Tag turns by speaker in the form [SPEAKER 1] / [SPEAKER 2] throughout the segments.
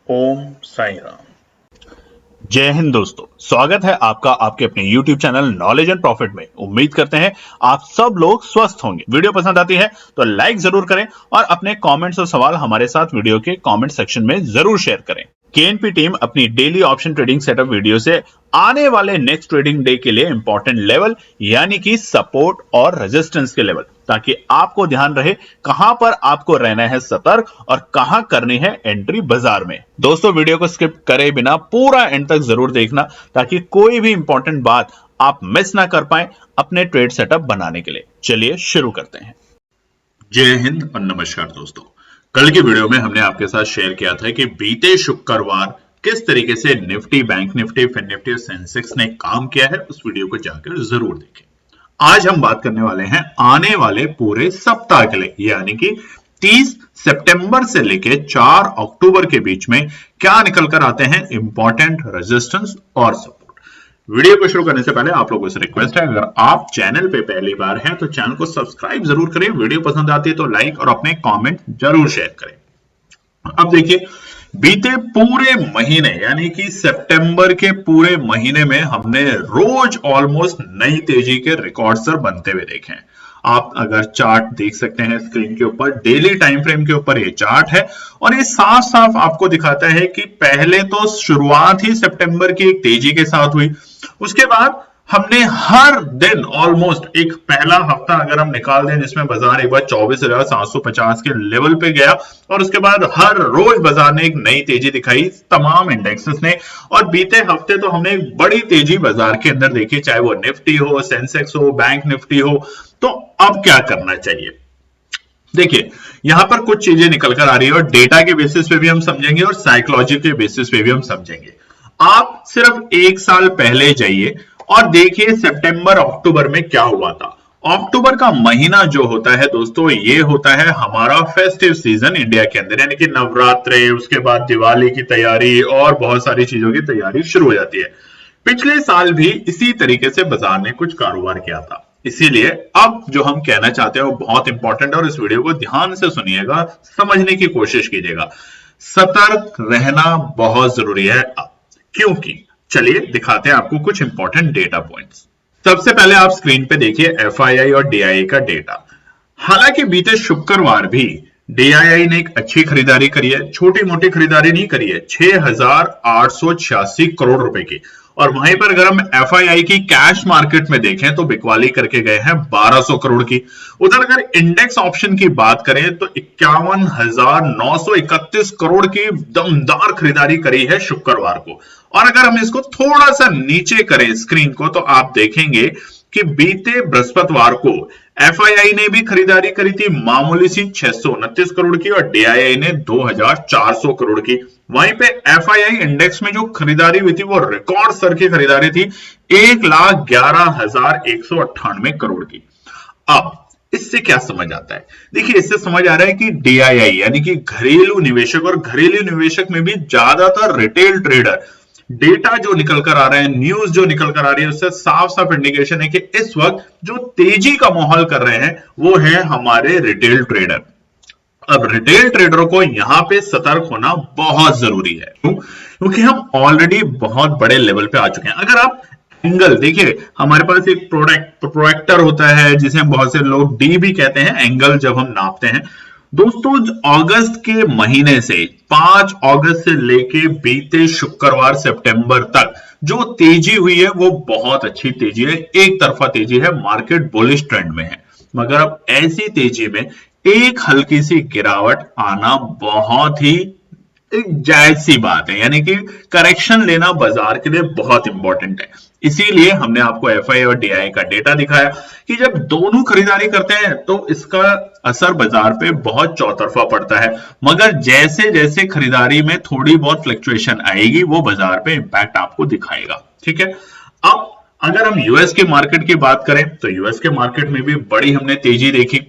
[SPEAKER 1] ओम साई राम।
[SPEAKER 2] जय हिंद दोस्तों, स्वागत है आपका आपके अपने YouTube channel knowledge and profit में। उम्मीद करते हैं आप सब लोग स्वस्थ होंगे। वीडियो पसंद आती है तो लाइक जरूर करें और अपने कमेंट्स और सवाल हमारे साथ वीडियो के कमेंट सेक्शन में जरूर शेयर करें। केएनपी टीम अपनी daily option trading setup video से आने वाले नेक्स्ट ट्रेडिंग डे के लिए इंपॉर्टेंट लेवल यानी कि सपोर्ट और रेजिस्टेंस के लेवल, ताकि आपको ध्यान रहे कहां पर आपको रहना है सतर्क और कहां करनी है एंट्री बाजार में। दोस्तों, वीडियो को स्किप करे बिना पूरा एंड तक जरूर देखना ताकि कोई भी इंपॉर्टेंट बात आप मिस ना कर पाए अपने ट्रेड सेटअप बनाने के लिए। चलिए शुरू करते हैं।
[SPEAKER 1] जय हिंद और नमस्कार दोस्तों। कल की वीडियो में हमने आपके साथ शेयर किया था कि बीते शुक्रवार किस तरीके से Nifty, bank Nifty, Fin Nifty और सेंसेक्स ने काम किया है, उस वीडियो को जाकर जरूर देखें। आज हम बात करने वाले हैं आने वाले पूरे सप्ताह के लिए, यानी कि 30 सितंबर से लेकर 4 अक्टूबर के बीच में क्या निकल कर आते हैं इंपॉर्टेंट रेजिस्टेंस और सपोर्ट। वीडियो को शुरू करने से पहले आप लोगों से रिक्वेस्ट है, अगर आप चैनल पे पहली बार हैं तो चैनल को सब्सक्राइब जरूर करें, वीडियो पसंद आती है तो लाइक और अपने कमेंट जरूर शेयर करें। अब देखिए, बीते पूरे महीने यानी कि सितंबर के पूरे महीने में हमने रोज ऑलमोस्ट नई तेजी के रिकॉर्ड सर बनते हुए देखे हैं। आप अगर चार्ट देख सकते हैं स्क्रीन के ऊपर, डेली टाइम फ्रेम के ऊपर ये चार्ट है और ये साफ साफ आपको दिखाता है कि पहले तो शुरुआत ही सितंबर की एक तेजी के साथ हुई, उसके बाद हमने हर दिन ऑलमोस्ट एक पहला हफ्ता अगर हम निकाल दें जिसमें बाजार एक बार 24,750 के लेवल पे गया और उसके बाद हर रोज बाजार ने एक नई तेजी दिखाई तमाम इंडेक्सेस ने। और बीते हफ्ते तो हमने एक बड़ी तेजी बाजार के अंदर देखी, चाहे वो निफ्टी हो, सेंसेक्स हो, बैंक निफ्टी हो। तो अब क्या करना चाहिए? देखिए, यहां पर कुछ चीजें निकल कर आ रही है और डेटा के बेसिस पे भी हम समझेंगे और साइकोलॉजी के बेसिस पे भी हम समझेंगे। आप सिर्फ एक साल पहले जाइए और देखिए सितंबर अक्टूबर में क्या हुआ था। अक्टूबर का महीना जो होता है दोस्तों, ये होता है हमारा फेस्टिव सीजन इंडिया के अंदर, यानी कि नवरात्रे, उसके बाद दिवाली की तैयारी और बहुत सारी चीजों की तैयारी शुरू हो जाती है। पिछले साल भी इसी तरीके से बाजार ने कुछ कारोबार किया था। इसीलिए अब जो हम कहना चाहते हैं वो बहुत इंपॉर्टेंट है और इस वीडियो को ध्यान से सुनिएगा, समझने की कोशिश कीजिएगा। सतर्क रहना बहुत जरूरी है क्योंकि चलिए दिखाते हैं आपको कुछ इंपॉर्टेंट डेटा पॉइंट्स। सबसे पहले आप स्क्रीन पे देखिए एफआईआई और डीआईआई का डेटा। हालांकि बीते शुक्रवार भी डीआईआई ने एक अच्छी खरीदारी करी है, छोटी मोटी खरीदारी नहीं करी है, 6,886 करोड़ रुपए की। और वहीं पर अगर हम एफआईआई की कैश मार्केट में देखें तो बिकवाली करके गए हैं 1200 करोड़ की। उधर अगर इंडेक्स ऑप्शन की बात करें तो 51,931 करोड़ की दमदार खरीदारी करी है शुक्रवार को। और अगर हम इसको थोड़ा सा नीचे करें स्क्रीन को तो आप देखेंगे कि बीते बृहस्पतिवार को एफआईआई ने भी खरीदारी करी थी मामूली सी 629 करोड़ की और डीआईआई ने 2,400 करोड़ की। वहीं पे एफआईआई इंडेक्स में जो खरीदारी हुई थी वो रिकॉर्ड स्तर की खरीदारी थी 1,11,198 करोड़ की। अब इससे क्या समझ आता है? देखिए, इससे समझ आ रहा है कि डीआईआई यानी कि घरेलू निवेशक, और घरेलू निवेशक में भी ज्यादातर रिटेल ट्रेडर, डेटा जो निकल कर आ रहा है, न्यूज जो निकल कर आ रही है, उससे साफ साफ इंडिकेशन है कि इस वक्त जो तेजी का माहौल कर रहे हैं वो है हमारे रिटेल ट्रेडर। अब रिटेल ट्रेडरों को यहां पे सतर्क होना बहुत जरूरी है। क्योंकि हम ऑलरेडी बहुत बड़े लेवल पे आ चुके हैं। अगर आप एंगल देखिए, हमारे पास एक प्रोएक्टर होता है जिसे बहुत से लोग डी भी कहते हैं, एंगल जब हम नापते हैं दोस्तों, अगस्त के महीने से 5 अगस्त से लेके बीते शुक्रवार सितंबर तक जो तेजी हुई है वो बहुत अच्छी तेजी है, एक तरफा तेजी है, मार्केट बुलिश ट्रेंड में है। मगर अब ऐसी तेजी में एक हल्की सी गिरावट आना बहुत ही एक जायज सी बात है, यानी कि करेक्शन लेना बाजार के लिए बहुत इंपॉर्टेंट है। इसीलिए हमने आपको एफआई और डीआई का डेटा दिखाया कि जब दोनों खरीदारी करते हैं तो इसका असर बाजार पे बहुत चौतरफा पड़ता है, मगर जैसे जैसे खरीदारी में थोड़ी बहुत फ्लक्चुएशन आएगी वो बाजार पे इंपैक्ट आपको दिखाएगा। ठीक है, अब अगर हम यूएस के मार्केट की बात करें तो यूएस के मार्केट में भी बड़ी हमने तेजी देखी।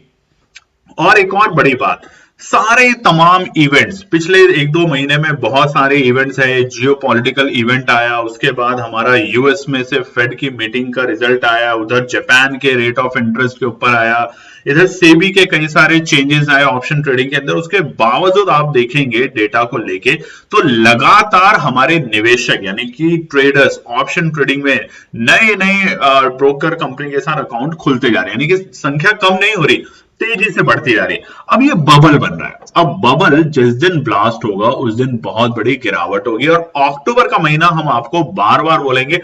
[SPEAKER 1] और एक और बड़ी बात, सारे तमाम इवेंट्स पिछले एक दो महीने में बहुत सारे इवेंट्स है। जियो पॉलिटिकल इवेंट आया, उसके बाद हमारा यूएस में से फेड की मीटिंग का रिजल्ट आया, उधर जापान के रेट ऑफ इंटरेस्ट के ऊपर आया, इधर सेबी के कई सारे चेंजेस आए ऑप्शन ट्रेडिंग के अंदर। उसके बावजूद आप देखेंगे डेटा को लेके तो लगातार हमारे निवेशक यानी कि ट्रेडर्स ऑप्शन ट्रेडिंग में नए नए ब्रोकर कंपनी के साथ अकाउंट खुलते जा रहे हैं, यानी कि संख्या कम नहीं हो रही, तेजी से बढ़ती जा रही है। अब ये बबल बन रहा है। अब बबल जिस दिन ब्लास्ट होगा उस दिन बहुत बड़ी गिरावट होगी, और अक्टूबर का महीना हम आपको बार बार बोलेंगे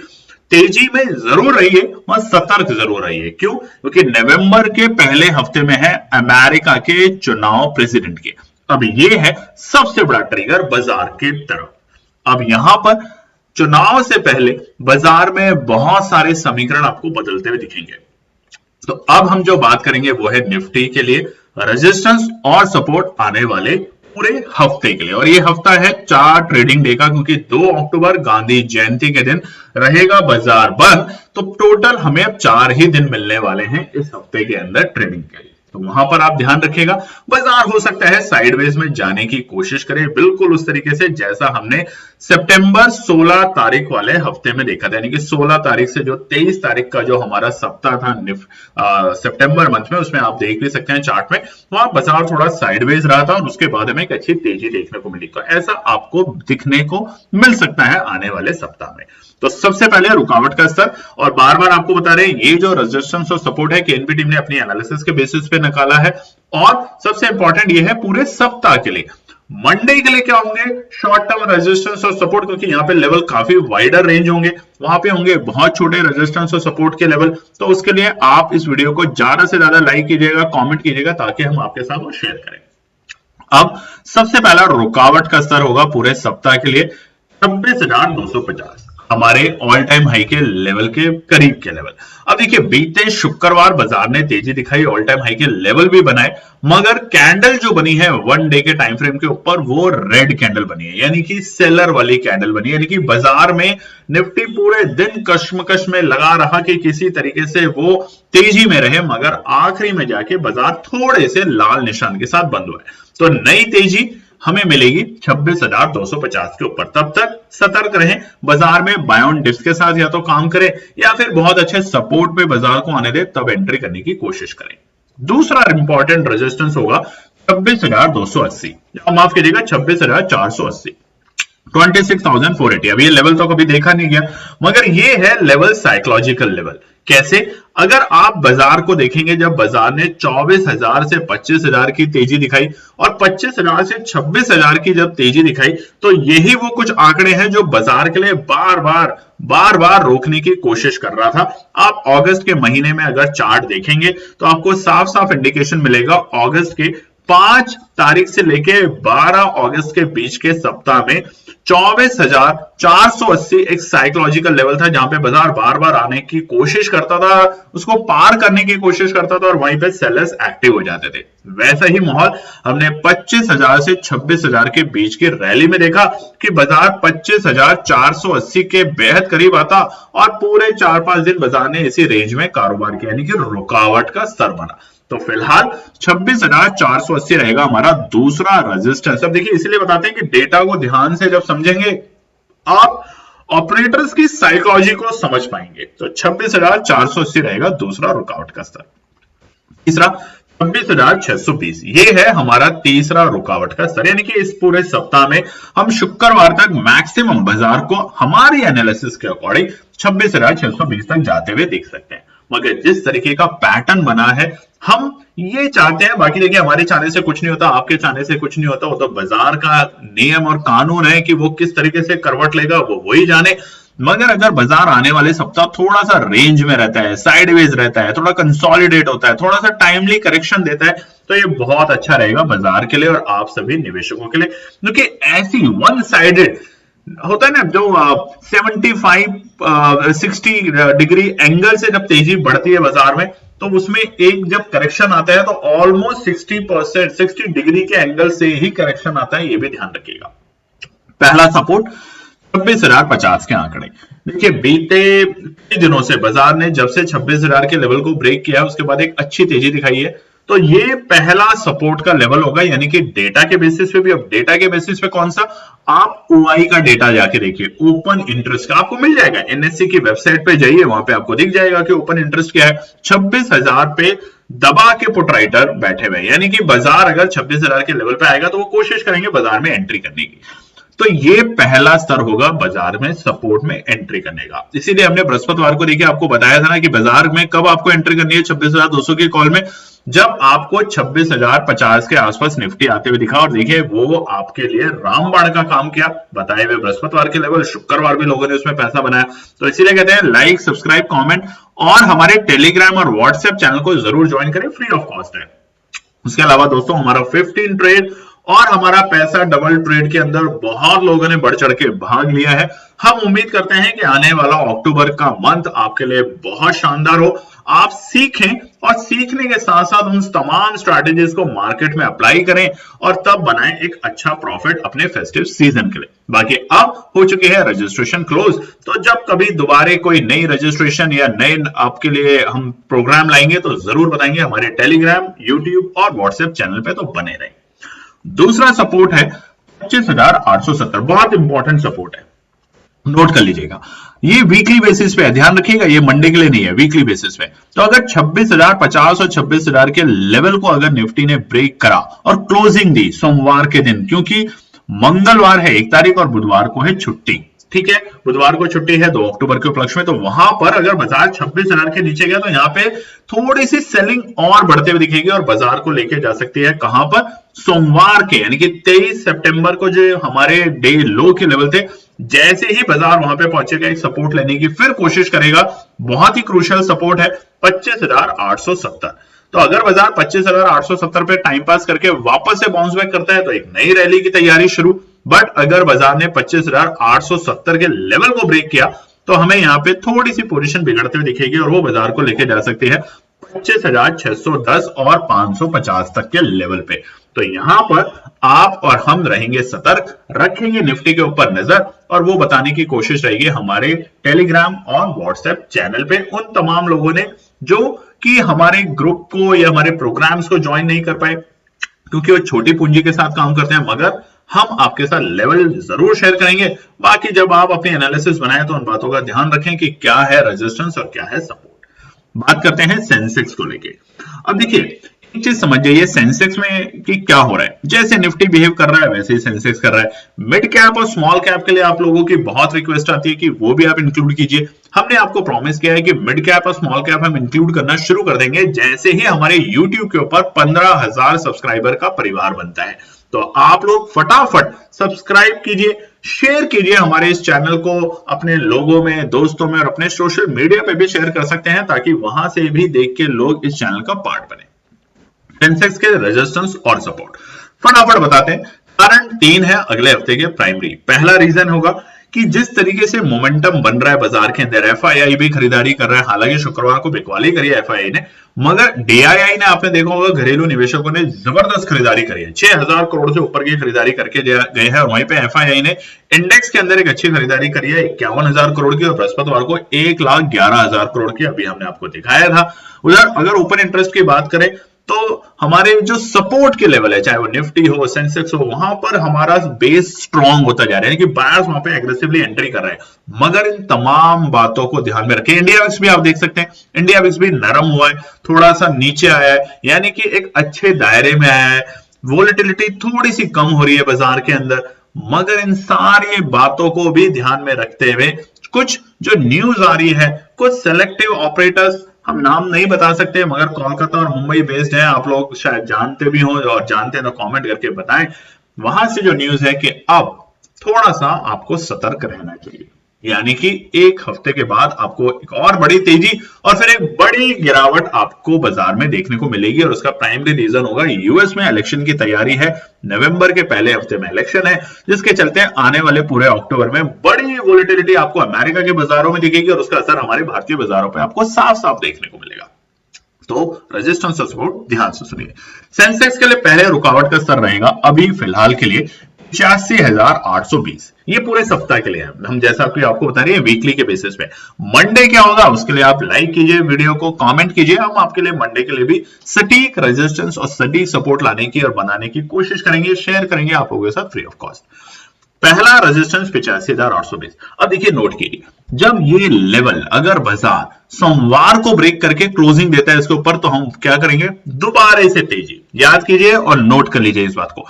[SPEAKER 1] तेजी में जरूर रहिए और सतर्क जरूर रहिए। क्यों? क्योंकि नवंबर के पहले हफ्ते में है अमेरिका के चुनाव प्रेसिडेंट के। अब ये है सबसे बड़ा ट्रिगर बाजार की तरफ। अब यहां पर चुनाव से पहले बाजार में बहुत सारे समीकरण आपको बदलते हुए दिखेंगे। तो अब हम जो बात करेंगे वो है निफ्टी के लिए रेजिस्टेंस और सपोर्ट आने वाले पूरे हफ्ते के लिए। और ये हफ्ता है 4 ट्रेडिंग डे का, क्योंकि 2 अक्टूबर गांधी जयंती के दिन रहेगा बाजार बंद। तो टोटल हमें अब 4 ही दिन मिलने वाले हैं इस हफ्ते के अंदर ट्रेडिंग के लिए। तो वहां पर आप ध्यान रखिएगा, बाजार हो सकता है साइडवेज में जाने की कोशिश करे, बिल्कुल उस तरीके से जैसा हमने सितंबर 16 तारीख वाले हफ्ते में देखा था। यानी कि 16 तारीख से जो 23 तारीख का जो हमारा सप्ताह था सितंबर मंथ में, उसमें आप देख भी सकते हैं चार्ट में, वहां बाजार थोड़ा साइडवेज रहा था और उसके बाद हमें एक अच्छी तेजी देखने को मिली। तो ऐसा आपको दिखने को मिल सकता है आने वाले सप्ताह में। तो सबसे पहले रुकावट का स्तर, और बार बार आपको बता रहे हैं ये जो रेजिस्टेंस और सपोर्ट है केएनबी टीम ने अपनी एनालिसिस के बेसिस पे निकाला है। और सबसे इंपॉर्टेंट ये है पूरे सप्ताह के लिए। मंडे के लिए क्या होंगे? शॉर्ट टर्म रेजिस्टेंस और सपोर्ट, क्योंकि यहाँ पे लेवल काफी वाइडर रेंज होंगे, वहां पे होंगे बहुत छोटे रेजिस्टेंस और सपोर्ट के लेवल। तो उसके लिए आप इस वीडियो को ज्यादा से ज्यादा लाइक कीजिएगा, कमेंट कीजिएगा, ताकि हम आपके साथ वो शेयर करें। अब सबसे पहला रुकावट का स्तर होगा पूरे सप्ताह के लिए 26,250, हमारे ऑल टाइम हाई के लेवल के करीब के लेवल। अब देखिए बीते शुक्रवार बाजार ने तेजी दिखाई, ऑल टाइम हाई के लेवल भी बनाए, मगर कैंडल जो बनी है 1 डे के टाइम फ्रेम के ऊपर वो रेड कैंडल बनी है, यानी कि सेलर वाली कैंडल बनी है। यानी कि बाजार में निफ्टी पूरे दिन कश्मकश में लगा रहा कि किसी तरीके से वो तेजी में रहे, मगर आखिरी में जाके बाजार थोड़े से लाल निशान के साथ बंद हुआ है। तो नई तेजी हमें मिलेगी 26,250 के ऊपर। तब तक सतर्क रहें, बाजार में बाय ऑन डिप्स के साथ या तो काम करें या फिर बहुत अच्छे सपोर्ट पे बाजार को आने दे, तब एंट्री करने की कोशिश करें। दूसरा इंपॉर्टेंट रेजिस्टेंस होगा 26,280, माफ कीजिएगा 26,480, 26,480। अब ये लेवल तो कभी देखा नहीं गया, मगर ये है लेवल साइकोलॉजिकल लेवल। कैसे? अगर आप बाजार को देखेंगे, जब बाजार ने 24,000 से 25,000 की तेजी दिखाई और 25,000 से 26,000 की जब तेजी दिखाई, तो यही वो कुछ आंकड़े हैं जो बाजार के लिए बार बार रोकने की कोशिश कर रहा था। आप अगस्त के महीने में अगर चार्ट देखेंगे तो आपको साफ साफ इंडिकेशन मिलेगा। अगस्त के 5 तारीख से लेके 12 अगस्त के बीच के सप्ताह में 24,480 एक साइकोलॉजिकल लेवल था, जहां पे बाजार बार बार आने की कोशिश करता था, उसको पार करने की कोशिश करता था और वहीं पे सेलर्स एक्टिव हो जाते थे। वैसा ही माहौल हमने 25,000 से 26,000 के बीच की रैली में देखा कि बाजार 25,480 के बेहद करीब आता और पूरे 4-5 दिन बाजार ने इसी रेंज में कारोबार किया, यानी कि रुकावट का स्तर बना। तो फिलहाल 26,480 रहेगा हमारा दूसरा रेजिस्टेंस। अब देखिए इसलिए बताते हैं कि डेटा को ध्यान से जब समझेंगे आप ऑपरेटर्स की साइकोलॉजी को समझ पाएंगे। तो 26,480 रहेगा दूसरा रुकावट का स्तर। तीसरा 26,620, ये है हमारा तीसरा रुकावट का स्तर। यानी कि इस पूरे सप्ताह में हम शुक्रवार तक मैक्सिमम बाजार को हमारी एनालिसिस के अकॉर्डिंग 26,620 तक जाते हुए देख सकते हैं। मगर जिस तरीके का पैटर्न बना है हम ये चाहते हैं, बाकी देखिए हमारे चाहने से कुछ नहीं होता, आपके चाहने से कुछ नहीं होता, वो तो बाजार का नियम और कानून है कि वो किस तरीके से करवट लेगा वो वही जाने। मगर अगर बाजार आने वाले सप्ताह थोड़ा सा रेंज में रहता है, साइडवेज रहता है, थोड़ा कंसोलिडेट होता है, थोड़ा सा टाइमली करेक्शन देता है, तो ये बहुत अच्छा रहेगा बाजार के लिए और आप सभी निवेशकों के लिए। क्योंकि ऐसी वन साइडेड होता है ना, जो 75-60 डिग्री एंगल से जब तेजी बढ़ती है बाजार में, तो उसमें एक जब करेक्शन आता है तो ऑलमोस्ट 60 डिग्री के एंगल से ही करेक्शन आता है, ये भी ध्यान रखिएगा। पहला सपोर्ट 26,050 के आंकड़े। देखिए बीते कई दिनों से बाजार ने जब से 26,000 के लेवल को ब्रेक किया उसके बाद एक अच्छी तेजी दिखाई है। तो ये पहला सपोर्ट का लेवल होगा, यानी कि डेटा के बेसिस पे भी। अब डेटा के बेसिस पे कौन सा, आप ओआई का डेटा जाके देखिए, ओपन इंटरेस्ट का आपको मिल जाएगा। एनएससी की वेबसाइट पे जाइए, वहां पे आपको दिख जाएगा कि ओपन इंटरेस्ट क्या है। 26,000 पे दबा के पुट राइटर बैठे हुए, यानी कि बाजार अगर 26,000 के लेवल पे आएगा तो वो कोशिश करेंगे बाजार में एंट्री करने की। तो ये पहला स्तर होगा बाजार में सपोर्ट में एंट्री करने का। इसीलिए हमने बृहस्पतिवार को देखिए आपको बताया था ना कि बाजार में कब आपको एंट्री करनी है 26,200 की कॉल में, जब आपको 26,050 के आसपास निफ्टी आते हुए दिखा। और देखिए वो आपके लिए रामबाण का काम किया, बताए हुए बृहस्पतिवार के लेवल, शुक्रवार भी लोगों ने उसमें पैसा बनाया। तो इसीलिए कहते हैं लाइक, सब्सक्राइब, कमेंट और हमारे टेलीग्राम और व्हाट्सएप चैनल को जरूर ज्वाइन करें, फ्री ऑफ कॉस्ट है। उसके अलावा दोस्तों हमारा 15 ट्रेड और हमारा पैसा डबल ट्रेड के अंदर बहुत लोगों ने बढ़ चढ़ के भाग लिया है। हम उम्मीद करते हैं कि आने वाला अक्टूबर का मंथ आपके लिए बहुत शानदार हो, आप सीखें और सीखने के साथ साथ उन तमाम स्ट्रैटेजीज को मार्केट में अप्लाई करें और तब बनाएं एक अच्छा प्रॉफिट अपने फेस्टिव सीजन के लिए। बाकी अब हो चुकी है रजिस्ट्रेशन क्लोज, तो जब कभी दोबारा कोई नई रजिस्ट्रेशन या नए आपके लिए हम प्रोग्राम लाएंगे तो जरूर बताएंगे। हमारे टेलीग्राम, यूट्यूब और व्हाट्सएप चैनल पे तो बने रहें। दूसरा सपोर्ट है 25,870, बहुत इंपॉर्टेंट सपोर्ट है, नोट कर लीजिएगा। ये वीकली बेसिस पे है, ध्यान रखिएगा, ये मंडे के लिए नहीं है, वीकली बेसिस पे। तो अगर 26,050 और 26,000 के लेवल को अगर निफ्टी ने ब्रेक करा और क्लोजिंग दी सोमवार के दिन, क्योंकि मंगलवार है 1 तारीख और बुधवार को है छुट्टी, ठीक है, बुधवार को छुट्टी है 2 अक्टूबर के उपलक्ष्य में, तो वहां पर अगर बाजार 26,000 के नीचे गया तो यहाँ पे थोड़ी सी सेलिंग और बढ़ते हुए दिखेगी और बाजार को लेके जा सकती है कहां पर, सोमवार के, यानी कि 23 सितंबर को जो हमारे डे लो के लेवल थे, जैसे ही बाजार वहां पे पहुंचेगा एक सपोर्ट लेने की फिर कोशिश करेगा। बहुत ही क्रूशियल सपोर्ट है 25,870। तो अगर बाजार 25,870 पे टाइम पास करके वापस से बाउंस बैक करता है तो एक नई रैली की तैयारी शुरू। बट अगर बाजार ने 25,870 के लेवल को ब्रेक किया तो हमें यहाँ पे थोड़ी सी पोजीशन बिगड़ते हुए दिखेगी और वो बाजार को लेके जा सकती है 25,610 और 550 तक के लेवल पे। तो यहां पर आप और हम रहेंगे सतर्क, रखेंगे निफ्टी के ऊपर नजर और वो बताने की कोशिश रहेगी हमारे टेलीग्राम और व्हाट्सएप चैनल पे उन तमाम लोगों ने जो कि हमारे ग्रुप को या हमारे प्रोग्राम्स को ज्वाइन नहीं कर पाए, क्योंकि वो छोटी पूंजी के साथ काम करते हैं। मगर हम आपके साथ लेवल जरूर शेयर करेंगे। बाकी जब आप अपनी एनालिसिस बनाएं तो उन बातों का ध्यान रखें कि क्या है रेजिस्टेंस और क्या है सपोर्ट। बात करते हैं सेंसेक्स को लेके। अब देखिए एक चीज समझ जाइए सेंसेक्स में कि क्या हो रहा है। जैसे निफ्टी बिहेव कर रहा है वैसे ही सेंसेक्स कर रहा है। मिड कैप और स्मॉल कैप के लिए आप लोगों की बहुत रिक्वेस्ट आती है कि वो भी आप इंक्लूड कीजिए। हमने आपको प्रॉमिस किया है कि मिड कैप और स्मॉल कैप हम इंक्लूड करना शुरू कर देंगे जैसे ही हमारे यूट्यूब के ऊपर 15,000 सब्सक्राइबर का परिवार बनता है। तो आप लोग फटाफट सब्सक्राइब कीजिए, शेयर कीजिए हमारे इस चैनल को अपने लोगों में, दोस्तों में और अपने सोशल मीडिया पे भी शेयर कर सकते हैं ताकि वहां से भी देख के लोग इस चैनल का पार्ट बने। सेंसेक्स के रेजिस्टेंस और सपोर्ट फटाफट बताते हैं। कारण 3 है अगले हफ्ते के प्राइमरी। पहला रीजन होगा कि जिस तरीके से मोमेंटम बन रहा है बाजार के अंदर, एफआईआई भी खरीदारी कर रहा है। हालांकि शुक्रवार को बिकवाली करी है एफआईआई ने, मगर डीआईआई ने आपने देखा होगा घरेलू निवेशकों ने जबरदस्त खरीदारी करी है। 6,000 करोड़ से ऊपर की खरीदारी करके गए हैं और वहीं पे एफआईआई ने इंडेक्स के अंदर एक अच्छी खरीदारी करी है 51,000 करोड़ की और बृहस्पतिवार को 1,11,000 करोड़ की, अभी हमने आपको दिखाया था। उधर अगर ओपन इंटरेस्ट की बात करें तो हमारे जो सपोर्ट के लेवल है, चाहे वो निफ्टी हो, सेंसेक्स हो, वहां पर हमारा बेस स्ट्रांग होता जा रहा है, यानी कि बायर्स वहां पे एग्रेसिवली एंट्री कर रहे हैं। मगर इन तमाम बातों को ध्यान में रखें। इंडिया विक्स भी आप देख सकते हैं, इंडिया विक्स भी नरम हुआ है, थोड़ा सा नीचे आया है, यानी कि एक अच्छे दायरे में आया है। वोलेटिलिटी थोड़ी सी कम हो रही है बाजार के अंदर। मगर इन सारी बातों को भी ध्यान में रखते हुए कुछ जो न्यूज आ रही है, कुछ सेलेक्टिव ऑपरेटर्स, हम नाम नहीं बता सकते मगर कोलकाता और मुंबई बेस्ड हैं, आप लोग शायद जानते भी हो और जानते हैं तो कमेंट करके बताएं। वहां से जो न्यूज है कि अब थोड़ा सा आपको सतर्क रहना चाहिए, यानी कि एक हफ्ते के बाद आपको एक और बड़ी तेजी और फिर एक बड़ी गिरावट आपको बाजार में देखने को मिलेगी। और उसका प्राइमरी रीजन होगा यूएस में इलेक्शन की तैयारी है, नवंबर के पहले हफ्ते में इलेक्शन है, जिसके चलते आने वाले पूरे अक्टूबर में बड़ी वोलेटिलिटी आपको अमेरिका के बाजारों में दिखेगी और उसका असर हमारे भारतीय बाजारों पर आपको साफ साफ देखने को मिलेगा। तो रेजिस्टेंस और सपोर्ट ध्यान से सुनिए। सेंसेक्स के लिए पहले रुकावट का स्तर रहेगा अभी फिलहाल के लिए 85,820। ये पूरे सप्ताह के लिए है, हम जैसा आपको बता रहे हैं वीकली के बेसिस पे। मंडे क्या होगा उसके लिए आप लाइक कीजिए वीडियो को, कमेंट कीजिए, हम आपके लिए मंडे के लिए भी सटीक रेजिस्टेंस और सटीक सपोर्ट लाने की और बनाने की कोशिश करेंगे, शेयर करेंगे आप लोगों के साथ फ्री ऑफ कॉस्ट। पहला रेजिस्टेंस 85,820। अब देखिए नोट कीजिए, जब ये लेवल अगर बाजार सोमवार को ब्रेक करके क्लोजिंग देता है इसके ऊपर, तो हम क्या करेंगे, दोबारा से तेजी, याद कीजिए और नोट कर लीजिए इस बात को,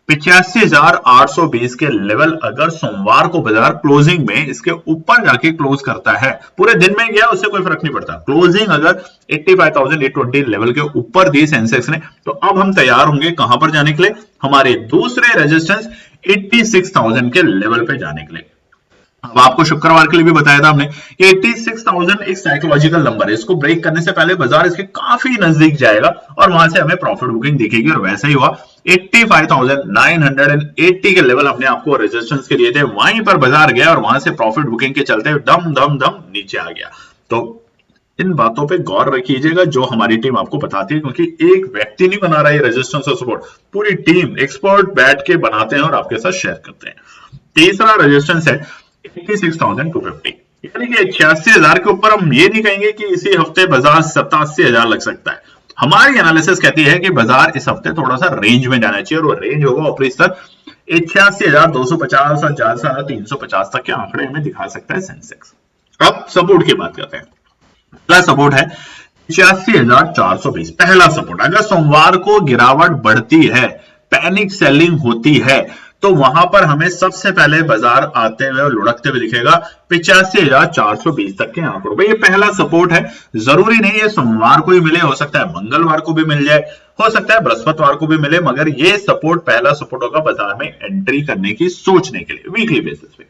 [SPEAKER 1] 85,820 के लेवल अगर सोमवार को बाजार क्लोजिंग में इसके ऊपर जाके क्लोज करता है, पूरे दिन में गया उससे कोई फर्क नहीं पड़ता, क्लोजिंग अगर 85,820 लेवल के ऊपर दी सेंसेक्स ने, तो अब हम तैयार होंगे कहां पर जाने के लिए, हमारे दूसरे रेजिस्टेंस 86,000 के लेवल पे जाने के लिए। अब आपको शुक्रवार के लिए भी बताया था हमने कि 86,000 एक साइकोलॉजिकल नंबर है, इसको ब्रेक करने से पहले बाजार इसके काफी नजदीक जाएगा और वहां से हमें प्रॉफिट बुकिंग दिखेगी, और वैसा ही हुआ। 85,980 के लेवल अपने आपको रेजिस्टेंस के दिए थे, वहीं पर बाजार गया और वहां से प्रॉफिट बुकिंग के चलते दम दम दम नीचे आ गया। तो इन बातों पे गौर रखिएगा जो हमारी टीम आपको बताती है, क्योंकि एक व्यक्ति नहीं बना रहा है रेजिस्टेंस और सपोर्ट, पूरी टीम एक्सपर्ट बैठ के बनाते हैं और आपके साथ शेयर करते हैं। तीसरा रेजिस्टेंस है 86,250, यानी कि 86,000 के ऊपर हम ये नहीं कहेंगे कि इसी हफ्ते बाजार 87,000 लग सकता है। हमारी एनालिसिस कहती है कि बाजार इस हफ्ते थोड़ा सा रेंज में जाना चाहिए, और वो रेंज होगा ऊपरी स्तर 86,250 और ज्यादा 350 तक के आंकड़े हमें दिखा सकता है सेंसेक्स। अब सपोर्ट की बात करते हैं। पहला सपोर्ट है 86,420। पहला सपोर्ट, अगर सोमवार को गिरावट बढ़ती है, पैनिक सेलिंग होती है, तो वहां पर हमें सबसे पहले बाजार आते हुए और लुढ़कते हुए दिखेगा 85,420 तक के आंकड़ों पे। ये पहला सपोर्ट है, जरूरी नहीं है सोमवार को ही मिले, हो सकता है मंगलवार को भी मिल जाए, हो सकता है बृहस्पतिवार को भी मिले, मगर ये सपोर्ट पहला सपोर्ट होगा बाजार में एंट्री करने की सोचने के लिए वीकली बेसिस पे।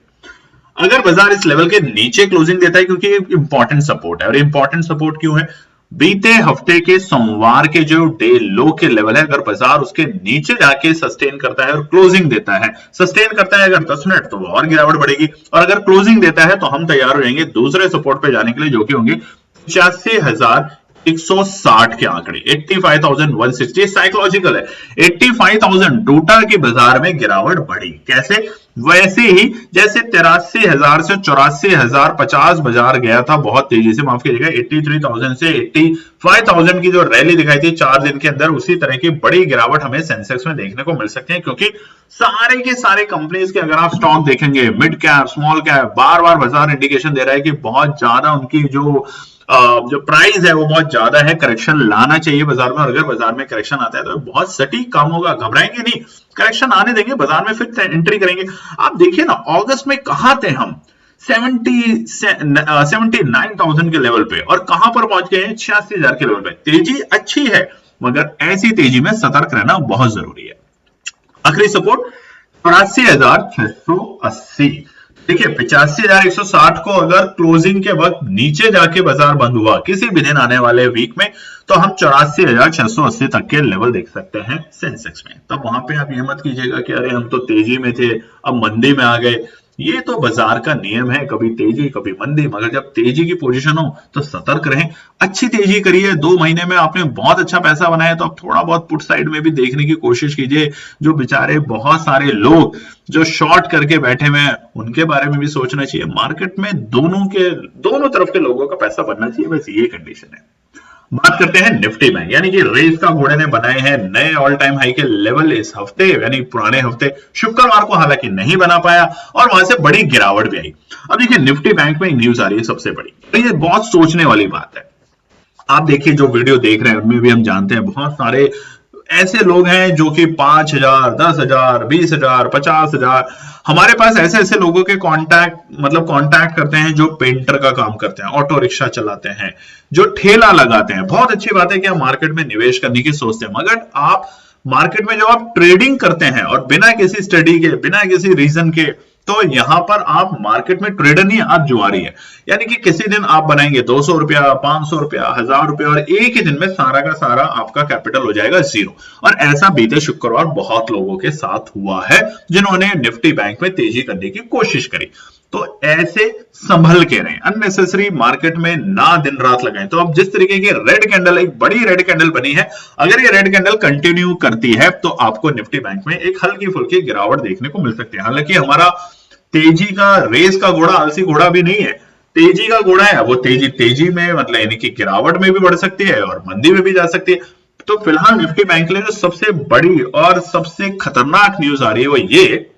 [SPEAKER 1] अगर बाजार इस लेवल के नीचे क्लोजिंग देता है, क्योंकि ये इंपॉर्टेंट सपोर्ट है, और इंपॉर्टेंट सपोर्ट क्यों है, बीते हफ्ते के सोमवार के जो डे लो के लेवल है, अगर बाजार उसके नीचे जाके सस्टेन करता है और क्लोजिंग देता है, सस्टेन करता है अगर 10 मिनट, तो और गिरावट बढ़ेगी, और अगर क्लोजिंग देता है तो हम तैयार हो जाएंगे दूसरे सपोर्ट पे जाने के लिए, जो कि होंगे 85,160 के आंकड़े, 85,160 साइकोलॉजिकल है। 85,000 टूटा की बाजार में गिरावट बढ़ी, कैसे, वैसे ही जैसे 83,000 से 84,050 बाजार गया था बहुत तेजी से, माफ कीजिएगा 83,000 से 85,000 की जो रैली दिखाई थी 4 दिन के अंदर, उसी तरह की बड़ी गिरावट हमें सेंसेक्स में देखने को मिल सकती है, क्योंकि सारे के सारे कंपनीज के अगर आप स्टॉक देखेंगे, मिड कैप, स्मॉल कैप, बार बार बाजार इंडिकेशन दे रहा है कि बहुत ज्यादा उनकी जो प्राइस है वो बहुत ज्यादा है, करेक्शन लाना चाहिए बाजार में, और अगर बाजार में करेक्शन आता है तो बहुत सटीक काम होगा, घबराएंगे नहीं, करेक्शन आने देंगे, बाजार में फिर एंट्री करेंगे। आप देखिए ना, अगस्त में कहां थे हम, 79,000 के लेवल पे, और कहां पर पहुंच गए हैं, 86,000 के लेवल पे। तेजी अच्छी है, मगर ऐसी तेजी में सतर्क रहना बहुत जरूरी है। आखिरी सपोर्ट 84,680। देखिए 85,160 को अगर क्लोजिंग के वक्त नीचे जाके बाजार बंद हुआ किसी भी दिन आने वाले वीक में, तो हम 84,680 तक के लेवल देख सकते हैं सेंसेक्स में। तब वहां पे आप ये मत कीजिएगा कि अरे हम तो तेजी में थे अब मंदी में आ गए, ये तो बाजार का नियम है, कभी तेजी कभी मंदी, मगर जब तेजी की पोजीशन हो तो सतर्क रहें, अच्छी तेजी करिए। 2 महीने में आपने बहुत अच्छा पैसा बनाया, तो अब थोड़ा बहुत पुट साइड में भी देखने की कोशिश कीजिए। जो बेचारे बहुत सारे लोग जो शॉर्ट करके बैठे हुए हैं, उनके बारे में भी सोचना चाहिए। मार्केट में दोनों तरफ के लोगों का पैसा बनना चाहिए, बस ये कंडीशन है। बात करते हैं निफ्टी बैंक, यानी कि रेस का घोड़े ने बनाए हैं नए ऑल टाइम हाई के लेवल इस हफ्ते, यानी पुराने हफ्ते शुक्रवार को हालांकि नहीं बना पाया, और वहां से बड़ी गिरावट भी आई। अब देखिए निफ्टी बैंक में एक न्यूज आ रही है सबसे बड़ी, तो ये बहुत सोचने वाली बात है। आप देखिए जो वीडियो देख रहे हैं उनमें भी हम जानते हैं बहुत सारे ऐसे लोग हैं जो कि 5,000, 10,000, 20,000, 50,000, हमारे पास ऐसे ऐसे लोगों के कांटेक्ट करते हैं जो पेंटर का काम करते हैं, ऑटो रिक्शा चलाते हैं, जो ठेला लगाते हैं। बहुत अच्छी बात है कि आप मार्केट में निवेश करने की सोचते हैं, मगर आप मार्केट में जब आप ट्रेडिंग करते हैं और बिना किसी स्टडी के, बिना किसी रीजन के, तो यहां पर आप मार्केट में ट्रेडर नहीं, आप जुआरी है। यानी कि किसी दिन आप बनाएंगे 200 रुपया, 500 रुपया, 1000 रुपया, और एक ही दिन में सारा का सारा आपका कैपिटल हो जाएगा जीरो। और ऐसा बीते शुक्रवार बहुत लोगों के साथ हुआ है जिन्होंने निफ्टी बैंक में तेजी करने की कोशिश करी। तो ऐसे संभल के रहें, अननेसेसरी मार्केट में ना दिन रात लगाएं। तो अब जिस तरीके की रेड कैंडल, एक बड़ी रेड कैंडल बनी है, अगर ये रेड कैंडल कंटिन्यू करती है तो आपको निफ्टी बैंक में एक हल्की फुल्की गिरावट देखने को मिल सकती है। हालांकि हमारा तेजी का, रेस का घोड़ा आलसी घोड़ा भी नहीं है, तेजी का घोड़ा है। वो तेजी में मतलब यानी कि गिरावट में भी बढ़ सकती है और मंदी में भी जा सकती है। तो फिलहाल निफ्टी बैंक के लिए जो सबसे बड़ी और सबसे खतरनाक न्यूज आ रही है वो ये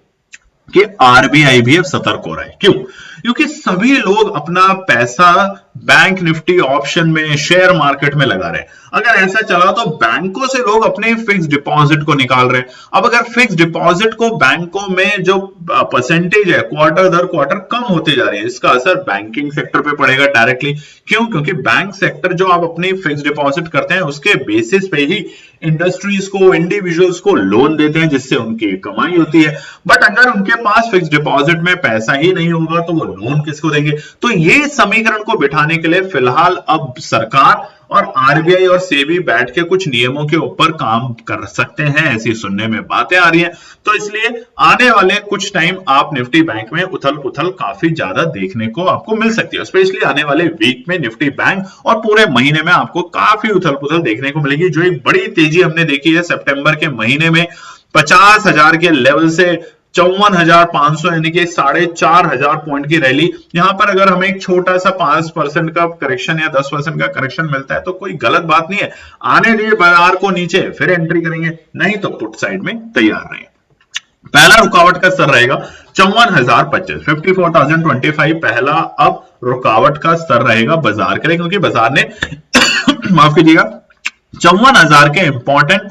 [SPEAKER 1] कि आरबीआई भी अब सतर्क हो रहा है। क्यों? क्योंकि सभी लोग अपना पैसा बैंक निफ्टी ऑप्शन में, शेयर मार्केट में लगा रहे हैं। अगर ऐसा चला तो बैंकों से लोग अपने फिक्स डिपॉजिट को निकाल रहे हैं। अब अगर फिक्स डिपॉजिट को बैंकों में जो परसेंटेज है क्वार्टर दर क्वार्टर कम होते जा रही है, इसका असर बैंकिंग सेक्टर पे पड़ेगा डायरेक्टली। क्यों? क्योंकि बैंक सेक्टर जो आप अपनी फिक्स डिपॉजिट करते हैं उसके बेसिस पे ही इंडस्ट्रीज को, इंडिविजुअल्स को लोन देते हैं, जिससे उनकी कमाई होती है। बट अगर उनके पास फिक्स डिपॉजिट में पैसा ही नहीं होगा तो वो लोन किसको देंगे? तो ये समीकरण को बिठाने के लिए फिलहाल अब सरकार और आरबीआई और सेबी बैठ के कुछ नियमों के ऊपर काम कर सकते हैं, ऐसी सुनने में बातें आ रही हैं। तो इसलिए आने वाले कुछ टाइम आप निफ्टी बैंक में उथल पुथल काफी ज्यादा देखने को आपको मिल सकती है। स्पेशली आने वाले वीक में निफ्टी बैंक और पूरे महीने में आपको काफी उथल पुथल देखने को मिलेगी। जो एक बड़ी तेजी हमने देखी है सितंबर के महीने में 50,000 के लेवल से 54,500 यानी कि 4,500 पॉइंट की रैली। यहां पर अगर हमें एक छोटा सा 5% का करेक्शन या 10% का करेक्शन मिलता है तो कोई गलत बात नहीं है। आने लिए बाजार को नीचे, फिर एंट्री करेंगे, नहीं तो पुट साइड में तैयार रहें। पहला रुकावट का स्तर रहेगा 54,025, 54,025 पहला अब रुकावट का स्तर रहेगा बाजार के लिए, क्योंकि बाजार ने माफ कीजिएगा 54,000 के इंपॉर्टेंट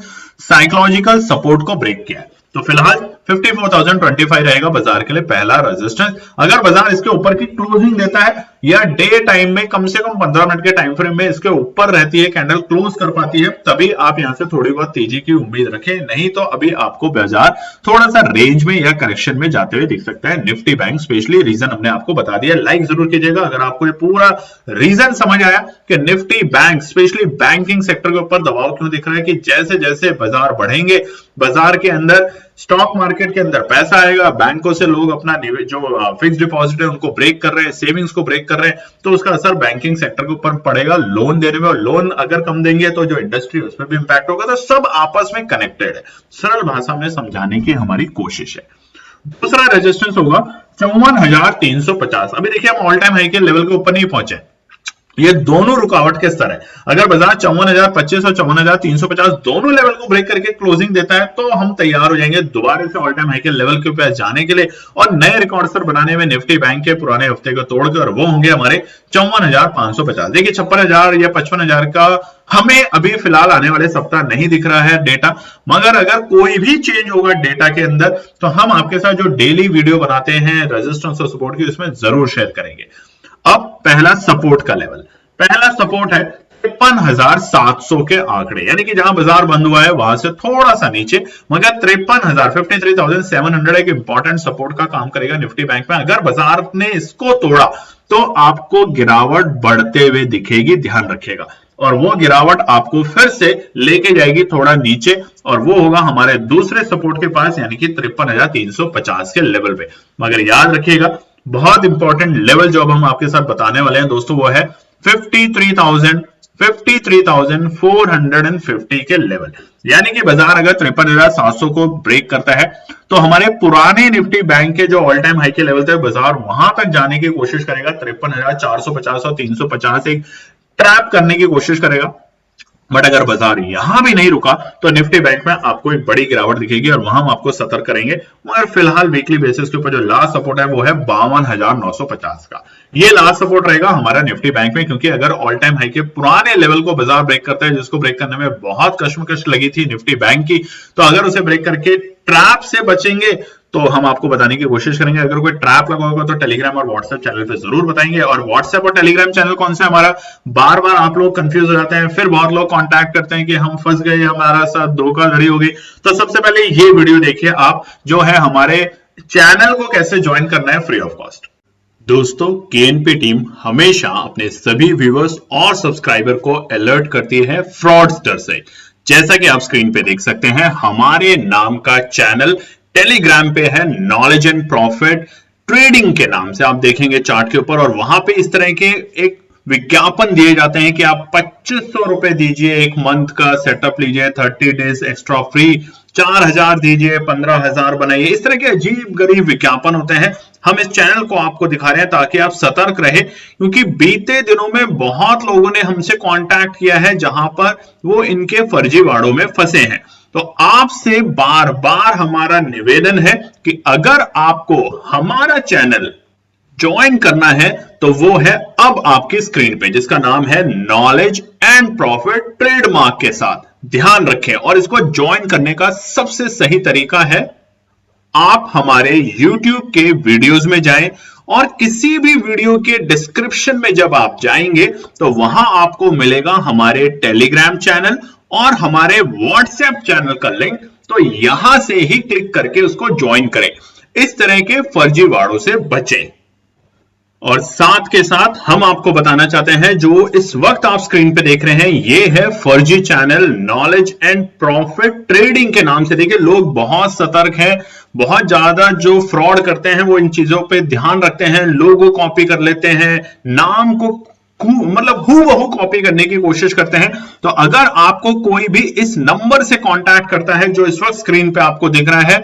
[SPEAKER 1] साइकोलॉजिकल सपोर्ट को ब्रेक किया है। तो फिलहाल 54,025 रहेगा बाजार के लिए पहला रेजिस्टेंस। अगर बाजार इसके ऊपर की क्लोजिंग देता है या डे टाइम में कम से कम 15 मिनट के टाइम फ्रेम में इसके ऊपर रहती है, कैंडल क्लोज कर पाती है, तभी आप यहां से थोड़ी बहुत तेजी की उम्मीद रखें। नहीं तो अभी आपको बाजार थोड़ा सा रेंज में या करेक्शन में जाते हुए दिख सकता है। निफ्टी बैंक स्पेशली रीजन हमने आपको बता दिया, लाइक जरूर कीजिएगा अगर आपको ये पूरा रीजन समझ आया कि Nifty bank specially banking sector के ऊपर दबाव क्यों दिख रहा है। कि जैसे जैसे बाजार बढ़ेंगे, बाजार के अंदर स्टॉक मार्केट के अंदर पैसा आएगा, बैंकों से लोग अपना जो फिक्स डिपॉजिट है उनको ब्रेक कर रहे हैं, सेविंग्स को ब्रेक कर रहे हैं, तो उसका असर बैंकिंग सेक्टर के ऊपर पड़ेगा लोन देने में। और लोन अगर कम देंगे तो जो इंडस्ट्री है उस पर भी इंपैक्ट होगा। तो सब आपस में कनेक्टेड है, सरल भाषा में समझाने की हमारी कोशिश है। दूसरा रेजिस्टेंस होगा 54,350। अभी देखिए हम ऑल टाइम हाई के लेवल के ऊपर नहीं पहुंचे, ये दोनों रुकावट के स्तर है। अगर बाजार 54,025 और 54,350 दोनों लेवल को ब्रेक करके क्लोजिंग देता है तो हम तैयार हो जाएंगे दोबारा से ऑल टाइम हाई के लेवल के ऊपर जाने के लिए और नए रिकॉर्ड स्तर बनाने में निफ्टी बैंक के पुराने हफ्ते को तोड़कर। वो होंगे हमारे 54,550। देखिए 56,000 या 55,000 का हमें अभी फिलहाल आने वाले सप्ताह नहीं दिख रहा है डेटा, मगर अगर कोई भी चेंज होगा डेटा के अंदर तो हम आपके साथ जो डेली वीडियो बनाते हैं रेजिस्टेंस और सपोर्ट की, उसमें जरूर शेयर करेंगे। अब पहला सपोर्ट का लेवल, पहला सपोर्ट है 53,700 के आंकड़े, यानी कि जहां बाजार बंद हुआ है वहां से थोड़ा सा नीचे, मगर 53,700 एक इंपॉर्टेंट सपोर्ट का काम करेगा निफ्टी बैंक में। अगर बाजार ने इसको तोड़ा तो आपको गिरावट बढ़ते हुए दिखेगी, ध्यान रखिएगा। और वो गिरावट आपको फिर से लेके जाएगी थोड़ा नीचे, और वो होगा हमारे दूसरे सपोर्ट के पास, यानी कि 53,350 के लेवल पे। मगर याद रखिएगा बहुत इंपॉर्टेंट लेवल जो अब हम आपके साथ बताने वाले हैं दोस्तों, वो है 53,450 के लेवल। यानी कि बाजार अगर 53,700 को ब्रेक करता है तो हमारे पुराने निफ्टी बैंक के जो ऑल टाइम हाई के लेवल थे बाजार वहां तक जाने की कोशिश करेगा। 53,450 और 350 एक ट्रैप करने की कोशिश करेगा। बट अगर बाजार यहां भी नहीं रुका तो निफ्टी बैंक में आपको एक बड़ी गिरावट दिखेगी और वहां हम आपको सतर्क करेंगे। मगर फिलहाल वीकली बेसिस के ऊपर जो लास्ट सपोर्ट है वो है 52,950 का। ये लास्ट सपोर्ट रहेगा हमारा निफ्टी बैंक में, क्योंकि अगर ऑल टाइम हाई के पुराने लेवल को बाजार ब्रेक करता है, जिसको ब्रेक करने में बहुत कश्मकश लगी थी निफ्टी बैंक की, तो अगर उसे ब्रेक करके ट्रैप से बचेंगे तो हम आपको बताने की कोशिश करेंगे। अगर कोई ट्रैप लगा होगा तो टेलीग्राम और व्हाट्सएप चैनल पे जरूर बताएंगे। और व्हाट्सएप और टेलीग्राम चैनल कौन सा है हमारा, बार बार आप लोग कंफ्यूज हो जाते हैं, फिर बहुत लोग कांटेक्ट करते हैं कि हम फंस गए, हमारा साथ धोखाधड़ी हो गई। तो सबसे पहले ये वीडियो देखिए आप, जो है हमारे चैनल को कैसे ज्वाइन करना है फ्री ऑफ कॉस्ट। दोस्तों, केएनपी टीम हमेशा अपने सभी व्यूअर्स और सब्सक्राइबर को अलर्ट करती है फ्रॉडस्टर से। जैसा कि आप स्क्रीन पे देख सकते हैं, हमारे नाम का चैनल टेलीग्राम पे है नॉलेज एंड प्रॉफिट ट्रेडिंग के नाम से आप देखेंगे चार्ट के ऊपर, और वहां पे इस तरह के एक विज्ञापन दिए जाते हैं कि आप 2500 रुपए दीजिए, एक मंथ का सेटअप लीजिए, 30 डेज एक्स्ट्रा फ्री, 4000 दीजिए, 15,000 बनाइए। इस तरह के अजीब गरीब विज्ञापन होते हैं। हम इस चैनल को आपको दिखा रहे हैं ताकि आप सतर्क रहे, क्योंकि बीते दिनों में बहुत लोगों ने हमसे कांटेक्ट किया है जहां पर वो इनके फर्जीवाड़ों में फंसे हैं। तो आपसे बार बार हमारा निवेदन है कि अगर आपको हमारा चैनल ज्वाइन करना है तो वो है अब आपकी स्क्रीन पे, जिसका नाम है नॉलेज एंड प्रॉफिट ट्रेडमार्क के साथ। ध्यान रखें, और इसको ज्वाइन करने का सबसे सही तरीका है आप हमारे YouTube के वीडियोस में जाएं, और किसी भी वीडियो के डिस्क्रिप्शन में जब आप जाएंगे तो वहां आपको मिलेगा हमारे टेलीग्राम चैनल और हमारे व्हाट्सएप चैनल का लिंक। तो यहां से ही क्लिक करके उसको ज्वाइन करें, इस तरह के फर्जीवाड़ों से बचें। और साथ के साथ हम आपको बताना चाहते हैं, जो इस वक्त आप स्क्रीन पे देख रहे हैं ये है फर्जी channel knowledge and profit trading के नाम से। देखिए लोग बहुत सतर्क हैं, बहुत ज्यादा जो फ्रॉड करते हैं वो इन चीजों पे ध्यान रखते हैं, लोगो कॉपी कर लेते हैं, नाम को मतलब हूबहू कॉपी करने की कोशिश करते हैं। तो अगर आपको कोई भी इस नंबर से कांटेक्ट करता है जो इस वक्त स्क्रीन पे आपको दिख रहा है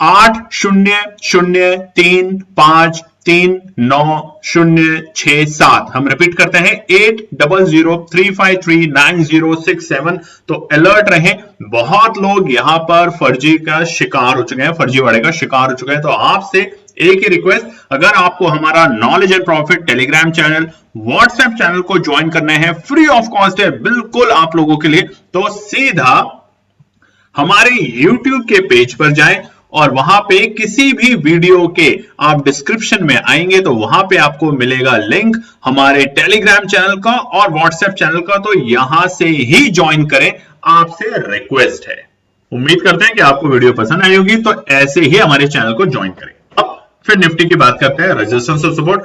[SPEAKER 1] 8003539067, हम रिपीट करते हैं 8003539067, तो अलर्ट रहें। बहुत लोग यहां पर फर्जी का शिकार हो चुके हैं, फर्जीवाड़े का शिकार हो चुके हैं। तो आपसे एक ही रिक्वेस्ट, अगर आपको हमारा knowledge and profit Telegram channel, WhatsApp channel को ज्वाइन करना है, फ्री ऑफ कॉस्ट है बिल्कुल आप लोगों के लिए, तो सीधा हमारे YouTube के पेज पर जाएं और वहां पे किसी भी वीडियो के आप डिस्क्रिप्शन में आएंगे तो वहां पे आपको मिलेगा लिंक हमारे टेलीग्राम चैनल का और व्हाट्सएप चैनल का, तो यहां से ही ज्वाइन करें, आपसे रिक्वेस्ट है। उम्मीद करते हैं कि आपको वीडियो पसंद आई होगी, तो ऐसे ही हमारे चैनल को ज्वाइन करें। अब फिर निफ्टी की बात करते हैं, रेजिस्टेंस और सपोर्ट,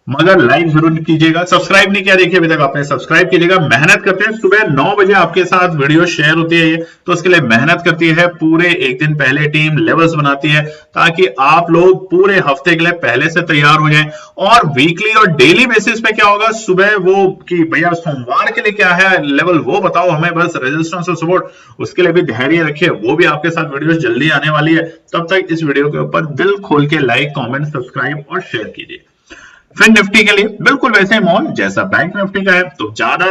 [SPEAKER 1] मगर लाइक जरूर कीजिएगा। सब्सक्राइब नहीं किया देखिए अभी तक आपने, सब्सक्राइब कीजिएगा। मेहनत करते हैं, सुबह 9 बजे आपके साथ वीडियो शेयर होती है, तो उसके लिए मेहनत करती है, पूरे एक दिन पहले टीम लेवल्स बनाती है ताकि आप लोग पूरे हफ्ते के लिए पहले से तैयार हो जाएं। और वीकली और डेली बेसिस पे क्या होगा, सुबह वो कि भैया सोमवार के लिए क्या है लेवल वो बताओ हमें, बस रेजिस्टेंस और सपोर्ट, उसके लिए भी धैर्य रखिए, वो भी आपके साथ वीडियो जल्दी आने वाली है। तब तक इस वीडियो के ऊपर दिल खोल के लाइक, कॉमेंट, सब्सक्राइब और शेयर कीजिए। फिर निफ्टी के लिए बिल्कुल वैसे ही माहौल जैसा बैंक निफ्टी का है, तो ज्यादा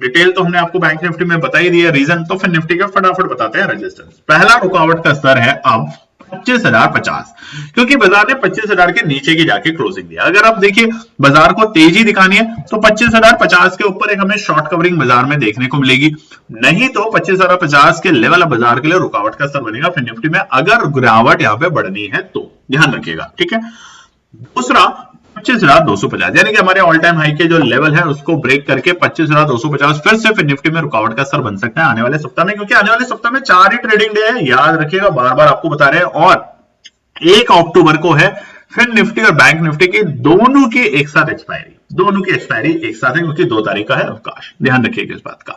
[SPEAKER 1] डिटेल तो हमने आपको बैंक निफ्टी में बताई दी है, रीजन तो फिर निफ्टी का फटाफट बताते हैं। रेजिस्टेंस, पहला रुकावट का स्तर है अब 25,050, क्योंकि बाजार ने 25,000 के नीचे की जाके क्लोजिंग दिया। अगर आप देखिए बाजार को तेजी दिखानी है तो 25,050 के ऊपर एक हमें शॉर्ट कवरिंग बाजार में देखने को मिलेगी, नहीं तो 25,050 के लेवल अब बाजार के लिए रुकावट का स्तर बनेगा फिर निफ्टी में, अगर गिरावट यहां पे बढ़नी है तो ध्यान रखिएगा, ठीक है। दूसरा 25,250, यानी कि हमारे ऑल टाइम हाई के जो लेवल है उसको ब्रेक करके 25,250 फिर से फिर निफ्टी में रुकावट का स्तर बन सकता है आने वाले सप्ताह में, क्योंकि आने वाले सप्ताह में 4 ही ट्रेडिंग डे है, याद रखिएगा, बार बार आपको बता रहे हैं। और 1 अक्टूबर को है फिर निफ्टी और बैंक निफ्टी की दोनों की एक साथ एक्सपायरी, दोनों की एक्सपायरी एक साथ है, क्योंकि 2 तारीख का है अवकाश, ध्यान रखिएगा इस बात का।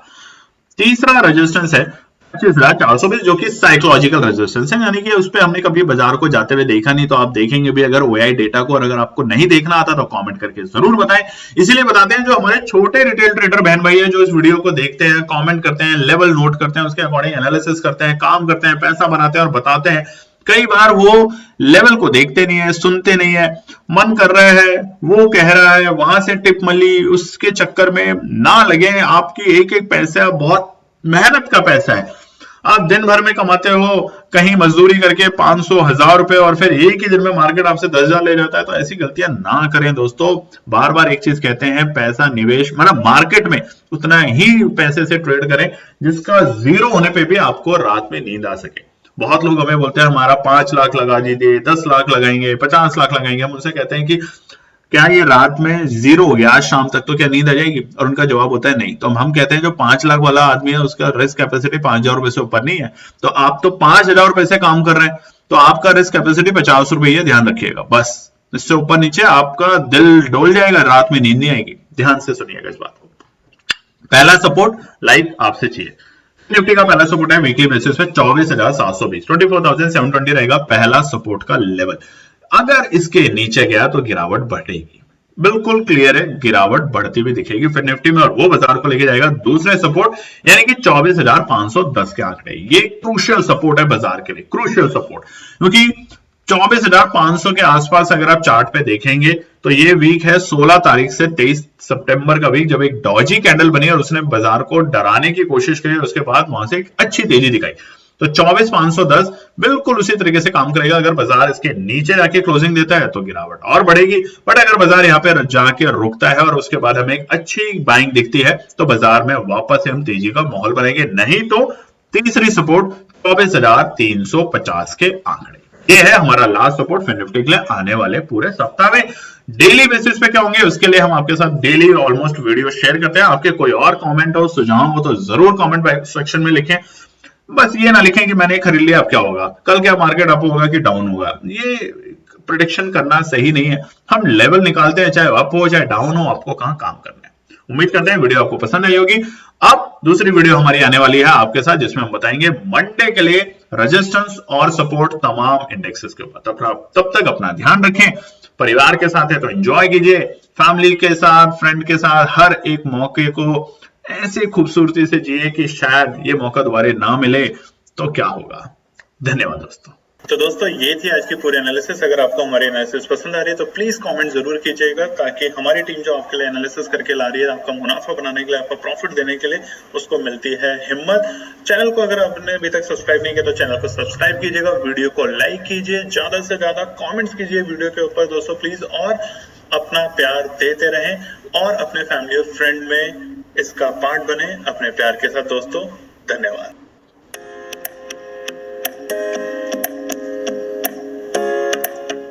[SPEAKER 1] तीसरा रेजिस्टेंस है 25,420, जो कि साइकोलॉजिकल रेजिस्टेंस है, यानी कि उस पर हमने कभी बाजार को जाते हुए देखा नहीं, तो आप देखेंगे भी अगर ओआई डेटा को, और अगर आपको नहीं देखना आता तो कमेंट करके जरूर बताएं। इसीलिए बताते हैं जो हमारे छोटे रिटेल ट्रेडर बहन भाई है जो इस वीडियो को देखते हैं, कमेंट करते हैं, लेवल नोट करते हैं, उसके अकॉर्डिंग एनालिसिस करते हैं, काम करते हैं, पैसा बनाते हैं और बताते हैं, कई बार वो लेवल को देखते नहीं है, सुनते नहीं है, मन कर रहा है, वो कह रहा है, वहां से टिप मली, उसके चक्कर में ना लगे। आपकी एक एक पैसा बहुत मेहनत का पैसा है, आप दिन भर में कमाते हो, कहीं मजदूरी करके 500, 1000 रुपए, और फिर एक ही दिन में मार्केट आपसे 10,000 ले जाता है। तो ऐसी गलतियां ना करें दोस्तों। बार बार एक चीज कहते हैं, पैसा निवेश मतलब मार्केट में उतना ही पैसे से ट्रेड करें जिसका जीरो होने पे भी आपको रात में नींद आ सके। बहुत लोग हमें बोलते हैं हमारा 5 लाख लगा दीजिए, 10 लाख लगाएंगे, 50 लाख लगाएंगे। हम उनसे कहते हैं कि क्या ये रात में जीरो हो गया आज शाम तक तो क्या नींद आ जाएगी, और उनका जवाब होता है नहीं। तो हम कहते हैं जो 5 लाख वाला आदमी है उसका रिस्क कैपेसिटी 5,000 रुपए से ऊपर नहीं है, तो आप तो 5,000 रुपए से काम कर रहे हैं, तो आपका रिस्क कैपेसिटी 50 रुपए है, ध्यान रखिएगा। बस इससे ऊपर नीचे आपका दिल डोल जाएगा, रात में नींद नहीं आएगी। ध्यान से सुनिएगा इस बात को। पहला सपोर्ट लाइव आपसे चाहिए। निफ्टी का पहला सपोर्ट है वीकली बेसिस पे 24,720, 24,720 रहेगा पहला सपोर्ट का लेवल। अगर इसके नीचे गया तो गिरावट बढ़ेगी, बिल्कुल क्लियर है, गिरावट बढ़ती हुई दिखेगी फिर निफ्टी में, और वो बाजार को लेके जाएगा दूसरे सपोर्ट यानी कि 24,510 के आंकड़े। ये क्रूशियल सपोर्ट है बाजार के लिए, क्रूशियल सपोर्ट, क्योंकि 24,500 के आसपास अगर आप चार्ट पे देखेंगे तो ये वीक है 16 तारीख से 23 सितंबर का वीक, जब एक डॉजी कैंडल बनी और उसने बाजार को डराने की कोशिश की, उसके बाद वहां से एक अच्छी तेजी दिखाई। तो 24,510 बिल्कुल उसी तरीके से काम करेगा। अगर बाजार इसके नीचे जाके क्लोजिंग देता है तो गिरावट और बढ़ेगी, बट अगर बाजार यहाँ पे जाके रुकता है और उसके बाद हमें एक अच्छी बाइंग दिखती है तो बाजार में वापस से हम तेजी का माहौल बनाएंगे। नहीं तो तीसरी सपोर्ट 24,350 के आंकड़े, ये है हमारा लास्ट सपोर्ट फिन निफ्टी के लिए आने वाले पूरे सप्ताह में। डेली बेसिस पे क्या होंगे उसके लिए हम आपके साथ डेली ऑलमोस्ट वीडियो शेयर करते हैं। आपके कोई और कमेंट हो, सुझाव हो तो जरूर कमेंट सेक्शन में लिखें। बस ये ना लिखें कि मैंने खरीद लिया अब क्या होगा, कल क्या मार्केट अप होगा कि डाउन होगा, ये प्रेडिक्शन करना सही नहीं है। हम लेवल निकालते हैं, चाहे अप हो चाहे डाउन हो, आपको कहां काम करना है। उम्मीद करते हैं वीडियो आपको पसंद आई होगी। अब दूसरी वीडियो हमारी आने वाली है आपके साथ, जिसमें हम बताएंगे मंडे के लिए रेजिस्टेंस और सपोर्ट तमाम इंडेक्सेस के ऊपर। तब तक अपना ध्यान रखें, परिवार के साथ है तो एंजॉय कीजिए, फैमिली के साथ, फ्रेंड के साथ, हर एक मौके को ऐसे खूबसूरती से जिए कि शायद ये मौका दोबारा ना मिले तो क्या होगा। धन्यवाद दोस्तों।
[SPEAKER 3] तो दोस्तों ये थी आज की पूरी एनालिसिस। अगर आपको हमारी एनालिसिस पसंद आ रही है तो प्लीज कमेंट जरूर कीजिएगा, ताकि हमारी टीम जो आपके लिए एनालिसिस करके ला रही है, आपका मुनाफा बनाने के लिए, आपका प्रॉफिट देने के लिए, उसको मिलती है हिम्मत। चैनल को अगर आपने अभी तक सब्सक्राइब नहीं किया तो चैनल को सब्सक्राइब कीजिएगा, वीडियो को लाइक कीजिए, ज्यादा से ज्यादा कॉमेंट्स कीजिए वीडियो के ऊपर दोस्तों प्लीज, और अपना प्यार देते रहें और अपने फैमिली और फ्रेंड में इसका पार्ट बने अपने प्यार के साथ दोस्तों। धन्यवाद।